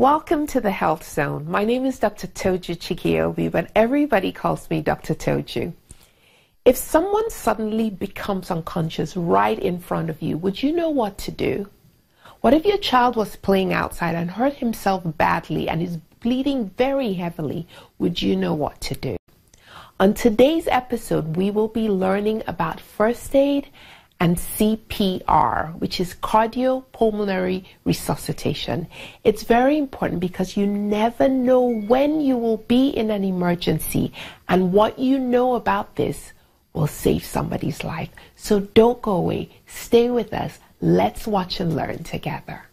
Welcome to the Health Zone. My name is Dr. Toju Chikiobi, but everybody calls me Dr. Toju. If someone suddenly becomes unconscious right in front of you, would you know what to do? What if your child was playing outside and hurt himself badly and is bleeding very heavily? Would you know what to do? On today's episode, we will be learning about first aid and CPR, which is cardiopulmonary resuscitation. It's very important because you never know when you will be in an emergency, and what you know about this will save somebody's life. So don't go away. Stay with us. Let's watch and learn together.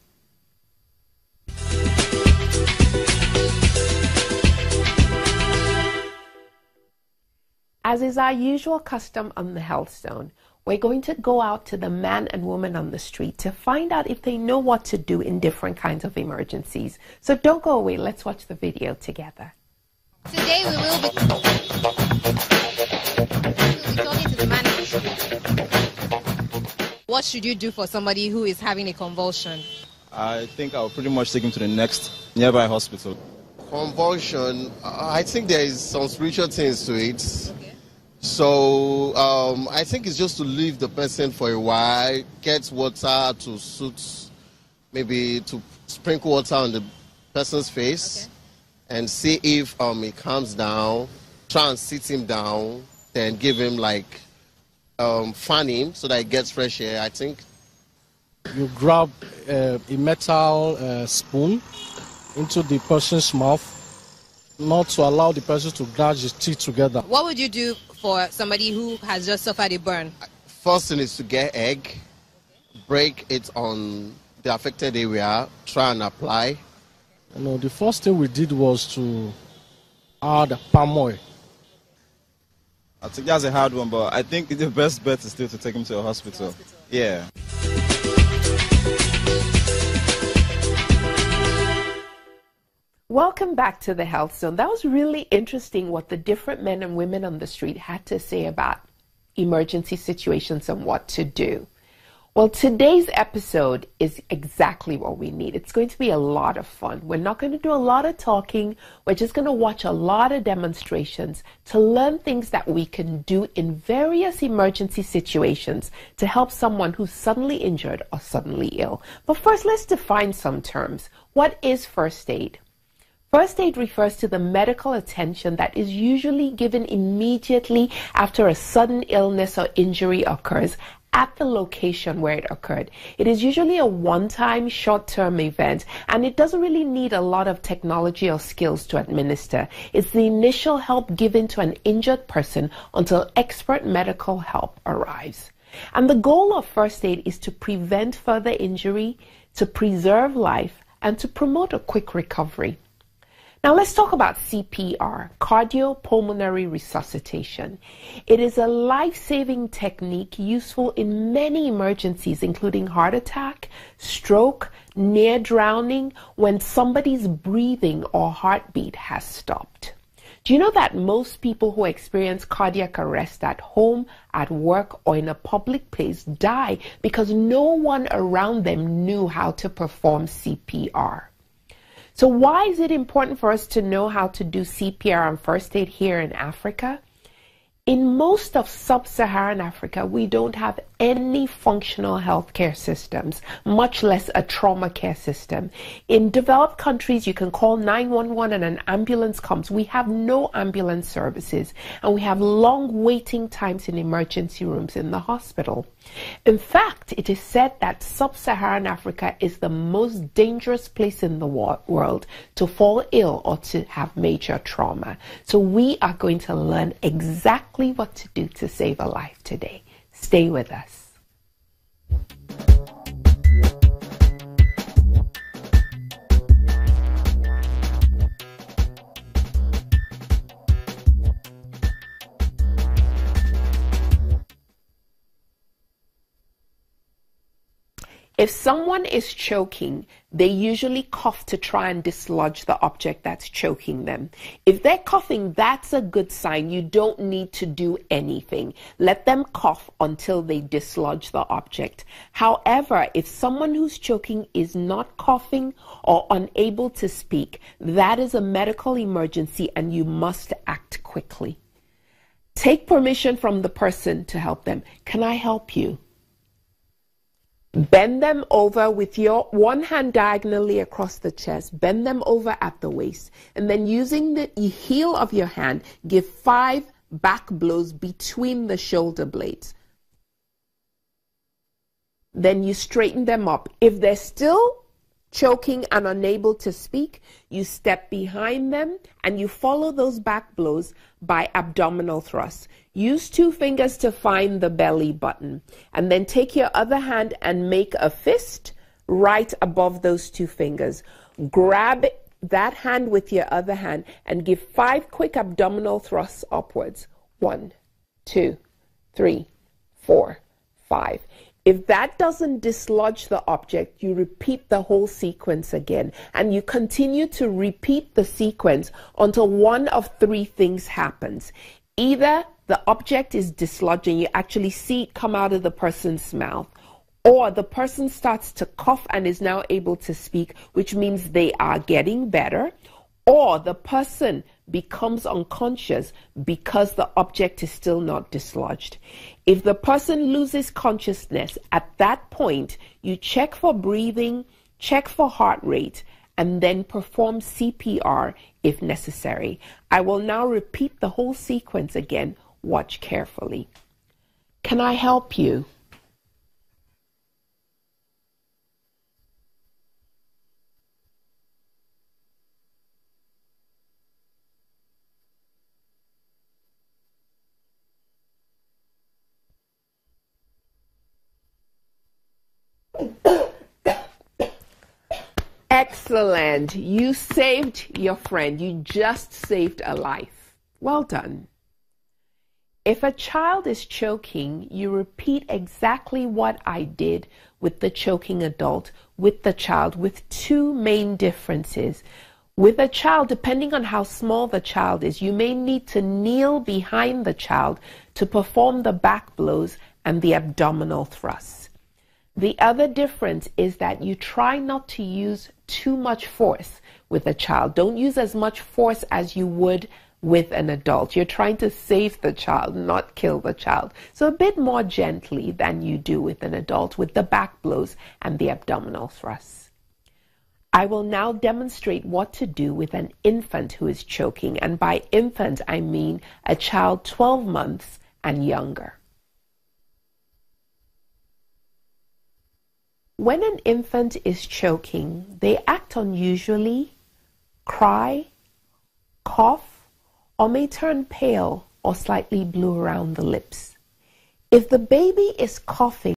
As is our usual custom on the Health Zone, we're going to go out to the man and woman on the street to find out if they know what to do in different kinds of emergencies. So don't go away. Let's watch the video together. Today we will be talking to the man on the street. What should you do for somebody who is having a convulsion? I think I'll pretty much take him to the next nearby hospital. Convulsion, I think there is some spiritual things to it. So I think it's just to leave the person for a while, get water to soothe, maybe to sprinkle water on the person's face, and see if he calms down. Try and sit him down, then give him like fan him so that he gets fresh air. I think you grab a metal spoon into the person's mouth, not to allow the person to gnash his teeth together. What would you do for somebody who has just suffered a burn? First thing is to get egg, break it on the affected area, try and apply. You know, the first thing we did was to add palm oil. I think that's a hard one, but I think the best bet is still to take him to a hospital. Yeah. Welcome back to the Health Zone. That was really interesting what the different men and women on the street had to say about emergency situations and what to do. Well, today's episode is exactly what we need. It's going to be a lot of fun. We're not going to do a lot of talking. We're just going to watch a lot of demonstrations to learn things that we can do in various emergency situations to help someone who's suddenly injured or suddenly ill. But first, let's define some terms. What is first aid? First aid refers to the medical attention that is usually given immediately after a sudden illness or injury occurs at the location where it occurred. It is usually a one-time, short-term event, and it doesn't really need a lot of technology or skills to administer. It's the initial help given to an injured person until expert medical help arrives. And the goal of first aid is to prevent further injury, to preserve life, and to promote a quick recovery. Now let's talk about CPR, cardiopulmonary resuscitation. It is a life-saving technique useful in many emergencies, including heart attack, stroke, near drowning, when somebody's breathing or heartbeat has stopped. Do you know that most people who experience cardiac arrest at home, at work, or in a public place die because no one around them knew how to perform CPR? So why is it important for us to know how to do CPR and first aid here in Africa? In most of sub-Saharan Africa, we don't have any functional healthcare systems, much less a trauma care system. In developed countries, you can call 911 and an ambulance comes. We have no ambulance services, and we have long waiting times in emergency rooms in the hospital. In fact, it is said that sub-Saharan Africa is the most dangerous place in the world to fall ill or to have major trauma. So we are going to learn exactly what to do to save a life today. Stay with us. If someone is choking, they usually cough to try and dislodge the object that's choking them. If they're coughing, that's a good sign. You don't need to do anything. Let them cough until they dislodge the object. However, if someone who's choking is not coughing or unable to speak, that is a medical emergency and you must act quickly. Take permission from the person to help them. Can I help you? Bend them over with your one hand diagonally across the chest. Bend them over at the waist. And then using the heel of your hand, give 5 back blows between the shoulder blades. Then you straighten them up. If they're still choking and unable to speak, you step behind them and you follow those back blows by abdominal thrusts. Use 2 fingers to find the belly button and then take your other hand and make a fist right above those 2 fingers. Grab that hand with your other hand and give 5 quick abdominal thrusts upwards. 1, 2, 3, 4, 5. If that doesn't dislodge the object, you repeat the whole sequence again, and you continue to repeat the sequence until one of 3 things happens. Either the object is dislodging, you actually see it come out of the person's mouth, or the person starts to cough and is now able to speak, which means they are getting better, or the person becomes unconscious because the object is still not dislodged. If the person loses consciousness, at that point, you check for breathing, check for heart rate, and then perform CPR if necessary. I will now repeat the whole sequence again. Watch carefully. Can I help you? Excellent. You saved your friend. You just saved a life. Well done. If a child is choking, you repeat exactly what I did with the choking adult, with the child, with 2 main differences. With a child, depending on how small the child is, you may need to kneel behind the child to perform the back blows and the abdominal thrusts. The other difference is that you try not to use too much force with a child. Don't use as much force as you would with an adult. You're trying to save the child, not kill the child. So a bit more gently than you do with an adult with the back blows and the abdominal thrusts. I will now demonstrate what to do with an infant who is choking. And by infant, I mean a child 12 months and younger. When an infant is choking, they act unusually, cry, cough, or may turn pale or slightly blue around the lips. If the baby is coughing,